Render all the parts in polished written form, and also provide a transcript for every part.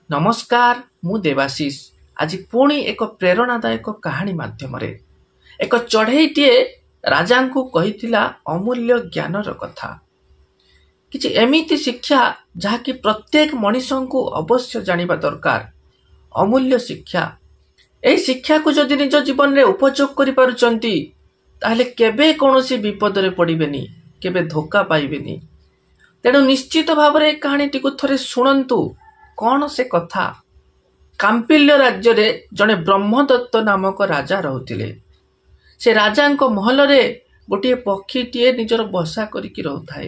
नमस्कार मु देवाशीष आज पुणी एक प्रेरणादायक कहानी माध्यम एक चढ़ईटे राजा को कही अमूल्य ज्ञान कथा किछि एमिति शिक्षा जहाँकि प्रत्येक मनीष को अवश्य जानिबा दरकार। अमूल्य शिक्षा एही शिक्षा को जदि निज जीवन में उपयोग करि पारुचंती ताहले केबे कोनोसी विपद रे पड़िबेनी, केबे धोखा पाइबेनी। तेणु निश्चित भाव में कहानीटी को थरे शुणंतु। कौन से कथा? काम्पिल्य राज्य रे जड़े ब्रह्मदत्त नामक राजा रहउतिले। से राजा महल रे गोटे पक्षीटीए निजर बसा करिकी रहउथाए।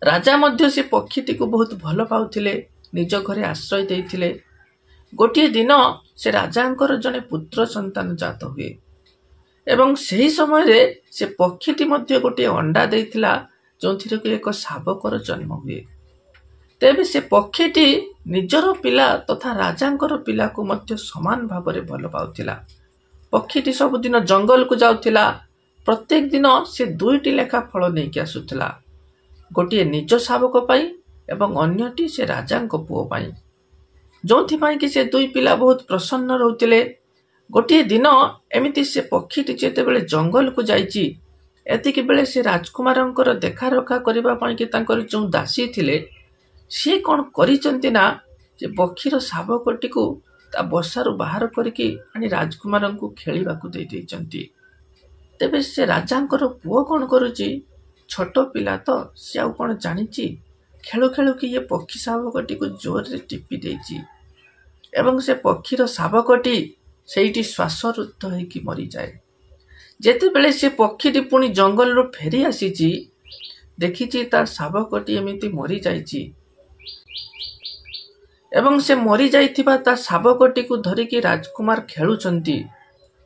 राजा मध्य से पक्षीटी को बहुत भल पाउथिले, निज घरे आश्रय देइथिले। गोटे दिन से राजांकर जड़े पुत्र संतान जात हुए एवं सही समय रे से पक्षीटी मध्य गोटे अंडा देइथिला जोंथिरे कि एक शावकर जन्म हुए। तेबे से पक्षीटी निजर पिला तथा राजांकर पिला को मध्य समान भाव में भल पाउथिला। पक्षीटी सबुदिन जंगल को जाउथिला। प्रत्येक दिन से दुईटी लेखा फल नहीं आसुथिला, गोटे निज शावक पाई एवं अन्यटी से राजांको पुओ पाई, जोंथिपाई कि से दुई पिला बहुत प्रसन्न रहउतिले। गोटे दिन एमिति से पक्षीटी जेतेबेले जंगल को जाइची, एतिकी बेले से राजकुमारंकर देखा रखा करबा पाई कि तांकर जो दासी थिले सी कौन करिचंती ना जे पक्षीर शावकटी को ता बसारू बाहर करके आनी राजकुमार को खेलिबा को दे देइचंती। तेबे से राजांकर पुओ कौन करुची, छोट पिला तो से आउ कौन जानिची, खेलु खेलु कि ये पक्षी शावकटी को जोर रे टिपी देइची एवं से पक्षीर शावकटी सेठी श्वासरुद्ध होइकी मरी जाए। जेतेबेले से पक्षीटी पुणी जंगल रो फेरी आसीची, देखिची तार शावकटी एमिति मरी जाइची एवं से मरी जाइथिबा ता शावकटी को धरिकी राजकुमार खेलुचंती।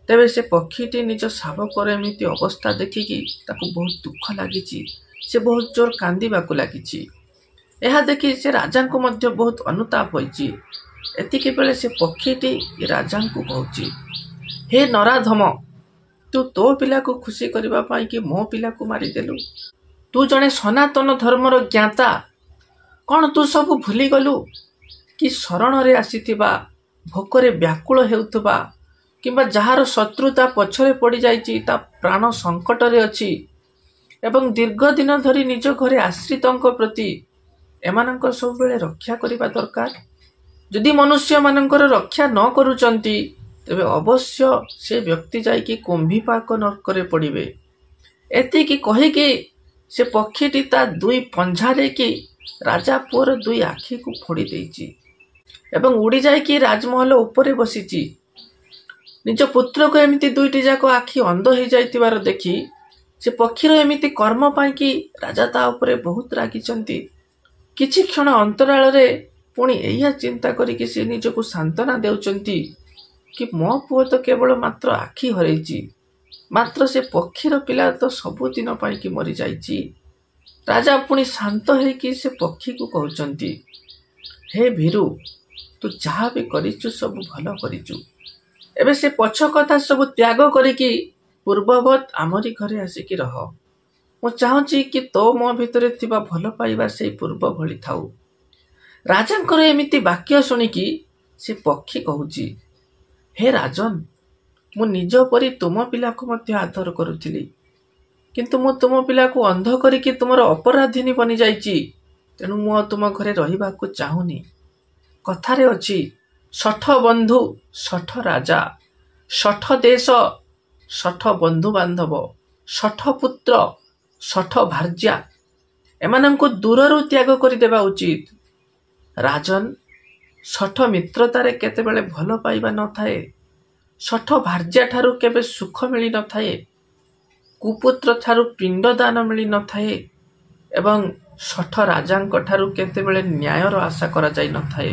तेबे से पक्षीटी निज शावकर एमिति अवस्था देखिकी ताको बहुत दुख लागिची। से बहुत जोर कांदिबाकु लागिची। एहा देखि से राजा को मध्य बहुत अनुताप होइची। एतिके बेले से पक्षीटी राजा को कहूची, हे नराधम, तू तो पिला को खुशी करबा पाई कि मो पिला को मारी देलु। तू जने सनातन धर्मर ज्ञाता, कौन तू सब भूली गलु कि शरण रे आसीथिबा, भोकरे व्याकुल हेउथबा किंबा जहार शत्रुता पछरे पड़ी जाइची ता प्राण संकट रे अछि एवं दीर्घ दिन धरी निज घरे आश्रितंक प्रति एमानंक सब बेले रक्षा करिबा दरकार। यदि मनुष्य मानंकर रक्षा न करूचंती तेबे अवश्य से व्यक्ति जाइकी कुंभीपाक नरकरे पड़िबे। एतिकी कहिकी से पक्षीटी ता दुई पंझा देकी राजा पुअर दुई आखि को फोड़ी देइची एवं उड़ी जाइकी राजमहल उपरे बसीची। निज पुत्र को एमिति दुईटी जाक आखि अंध हो जाइतिबार देखी से पक्षीर एमिति कर्म पाई कि राजा ता उपरे बहुत रागिचंती। किछि क्षण अंतराल रे पुणी एया चिंता करिकि से निजको सांत्वना देउचंती कि मो पुओ तो केवल मात्र आखि हरैची, मात्र से पक्षीर पिला तो सबुदिन पाई कि मरी जाइची। राजा पुणी शांत होइकि से पक्षी को कहउचंती, हे भीरु, तू जहा भी करिचु सब भल करिचु। एबे से पछ कथा सब त्याग करिकि पूर्ववत आमरी घरे आसिकी रह। मु चाहूची कि तो मो भितरे थिबा भल पाइबा से पूर्व भली थाउ। राजांकर एमिति वाक्य सुनिकी से पक्षी कहूची, हे राजन, मु निज परी तुम पिला को मध्य आदर करुथिली, किंतु मु तुम पिला को अंध करिकि तुमर अपराधिनी बनी जाइची। तेणु मु तुम घरे रहिबा को चाहुनी। कथारे अछि, 60 बंधु 60 राजा, 60 देश 60 बंधु बांधव, 60 पुत्र 60 भार्या, एमानंको दूररु त्याग करि देबा उचित। राजन, 60 मित्रतारे केतेबेले भल पाइबा न थाए, 60 भार्या ठारू केबे सुख मिली न थाए, कुपुत्र ठारू पिंडदान मिली न थाए एवं 60 राजांक ठारू केतेबेले न्यायर आशा करा जाई न थाए।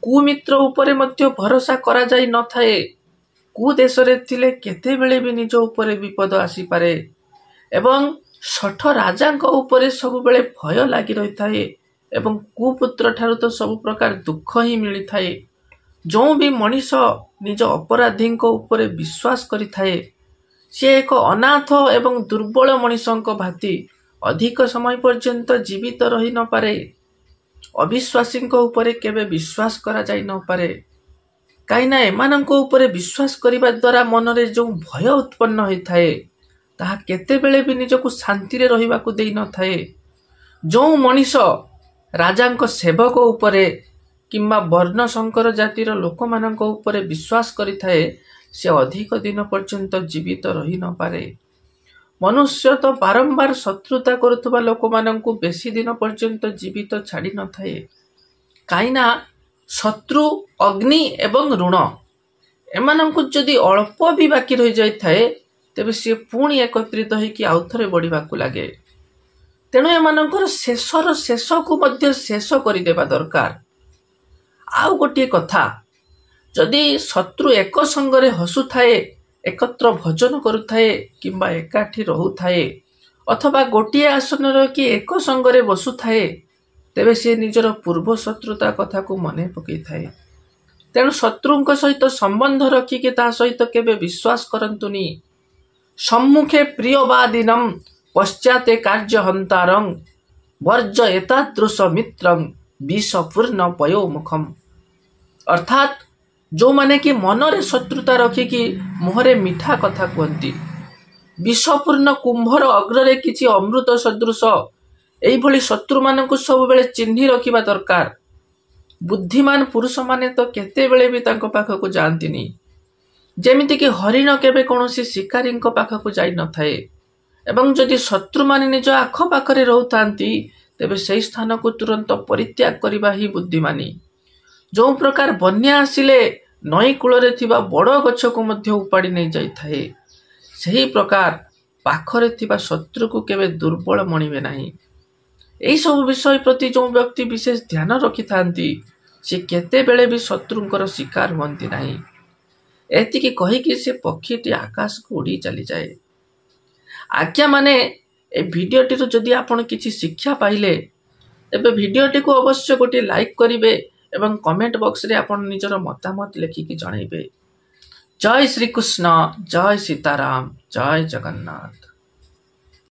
कुमित्र उपरे मध्य भरोसा करा जाई न थाए। कु देशरे थिले केतेबेले भी निज उपरे विपद आसी पारे एवं 60 राजांक उपरे सब बेले भय लागि रही थाए एवं कुपुत्र ठारू तो सब प्रकार दुख ही मिली थाए। जो भी मनीष निज अपराधी उपरे विश्वास करि थाए से एक अनाथ एवं दुर्बल मनीषक भांति अधिक समय पर्यंत जीवित रही न पारे। ଅବିଶ୍ୱାସୀଙ୍କ ଉପରେ କେବେ ବିଶ୍ୱାସ କରାଯାଇ ନପାରେ। କାହିଁକିନା ଏମାନଙ୍କ ଉପରେ ବିଶ୍ୱାସ କରିବା ଦ୍ୱାରା ମନରେ ଯେଉଁ ଭୟ ଉତ୍ପନ୍ନ ହୋଇଥାଏ ତାହା କେତେବେଳେ ବି ନିଜକୁ ଶାନ୍ତିରେ ରହିବାକୁ ଦେଇନଥାଏ। ଯେଉଁ ମଣିଷ ରାଜାଙ୍କ ସେବକ ଉପରେ କିମ୍ବା ବର୍ଣ୍ଣ ଶଙ୍କର ଜାତିର ଲୋକମାନଙ୍କ ଉପରେ ବିଶ୍ୱାସ କରିଥାଏ ସେ ଅଧିକ ଦିନ ପର୍ଯ୍ୟନ୍ତ ଜୀବିତ ରହି ନପାରେ। ମନୁଷ୍ୟ ତ ବାରମ୍ବାର ଶତ୍ରୁତା କରୁଥିବା ଲୋକମାନଙ୍କୁ ବେଶୀ ଦିନ ପର୍ଯ୍ୟନ୍ତ ଜୀବିତ ଛାଡ଼ି ନଥାଏ। କାହିଁକିନା ଶତ୍ରୁ, ଅଗ୍ନି ଏବଂ ଋଣ ଏମାନଙ୍କୁ ଯଦି ଅଳ୍ପ ବି ବାକି ରହିଯାଇଥାଏ ତେବେ ସିଏ ପୁଣି ଏକତ୍ରିତ ହୋଇକି ଆଉଥରେ ବଢ଼ିବାକୁ ଲାଗେ। ତେଣୁ ଏମାନଙ୍କର ଶେଷର ଶେଷକୁ ମଧ୍ୟ ଶେଷ କରିଦେବା ଦରକାର। ଆଉ ଗୋଟିଏ କଥା, ଯଦି ଶତ୍ରୁ ଏକ ସଙ୍ଗରେ ହସୁଥାଏ, ଏକତ୍ର ଭୋଜନ କରୁଥାଏ କିମ୍ବା ଏକାଠି ରହୁଥାଏ ଅଥବା ଗୋଟିଏ ଆସନରେ କି ଏକ ସଙ୍ଗରେ ବସୁଥାଏ ତେବେ ସେ ନିଜର ପୂର୍ବ ଶତ୍ରୁତା କଥାକୁ ମନେ ପକାଇଥାଏ। ତେଣୁ ଶତ୍ରୁଙ୍କ ସହିତ ସମ୍ବନ୍ଧ ରଖିକି ତା ସହିତ କେବେ ବିଶ୍ୱାସ କରନ୍ତୁନି। ସମ୍ମୁଖେ ପ୍ରିୟବାଦିନଂ ପଶ୍ଚାତେ କାର୍ଯ୍ୟ ହନ୍ତାରଂ ବର୍ଜ ଏତାଦୃଶ ମିତ୍ରଂ ବିଷପୂର୍ଣ୍ଣ ପୟୋମୁଖମ୍। ଅର୍ଥାତ୍ ଯେଉଁମାନେ କି ମନରେ ଶତ୍ରୁତା ରଖିକି ମୁହଁରେ ମିଠା କଥା କୁହନ୍ତି, ବିଷପୂର୍ଣ୍ଣ କୁମ୍ଭର ଅଗ୍ରରେ କିଛି ଅମୃତ ସଦୃଶ, ଏଇଭଳି ଶତ୍ରୁମାନଙ୍କୁ ସବୁବେଳେ ଚିହ୍ନି ରଖିବା ଦରକାର। ବୁଦ୍ଧିମାନ ପୁରୁଷମାନେ ତ କେତେବେଳେ ବି ତାଙ୍କ ପାଖକୁ ଯାଆନ୍ତିନି। ଯେମିତିକି ହରିଣ କେବେ କୌଣସି ଶିକାରୀଙ୍କ ପାଖକୁ ଯାଇନଥାଏ ଏବଂ ଯଦି ଶତ୍ରୁମାନେ ନିଜ ଆଖପାଖରେ ରହୁଥାନ୍ତି ତେବେ ସେହି ସ୍ଥାନକୁ ତୁରନ୍ତ ପରିତ୍ୟାଗ କରିବା ହିଁ ବୁଦ୍ଧିମାନୀ। ଯେଉଁ ପ୍ରକାର ବନ୍ୟା ଆସିଲେ ନଈ କୂଳରେ ଥିବା ବଡ଼ ଗଛକୁ ମଧ୍ୟ ଉପାଡ଼ି ନେଇଯାଇଥାଏ, ସେହି ପ୍ରକାର ପାଖରେ ଥିବା ଶତ୍ରୁକୁ କେବେ ଦୁର୍ବଳ ମଣିବେ ନାହିଁ। ଏହିସବୁ ବିଷୟ ପ୍ରତି ଯେଉଁ ବ୍ୟକ୍ତି ବିଶେଷ ଧ୍ୟାନ ରଖିଥାନ୍ତି ସେ କେତେବେଳେ ବି ଶତ୍ରୁଙ୍କର ଶିକାର ହୁଅନ୍ତି ନାହିଁ। ଏତିକି କହିକି ସେ ପକ୍ଷୀଟି ଆକାଶକୁ ଉଡ଼ି ଚାଲିଯାଏ। ଆଜ୍ଞା ମାନେ ଏ ଭିଡ଼ିଓଟିରୁ ଯଦି ଆପଣ କିଛି ଶିକ୍ଷା ପାଇଲେ ତେବେ ଭିଡ଼ିଓଟିକୁ ଅବଶ୍ୟ ଗୋଟିଏ ଲାଇକ୍ କରିବେ ଏବଂ କମେଣ୍ଟ ବକ୍ସରେ ଆପଣ ନିଜର ମତାମତ ଲେଖିକି ଜଣାଇବେ। ଜୟ ଶ୍ରୀକୃଷ୍ଣ, ଜୟ ସୀତାରାମ, ଜୟ ଜଗନ୍ନାଥ।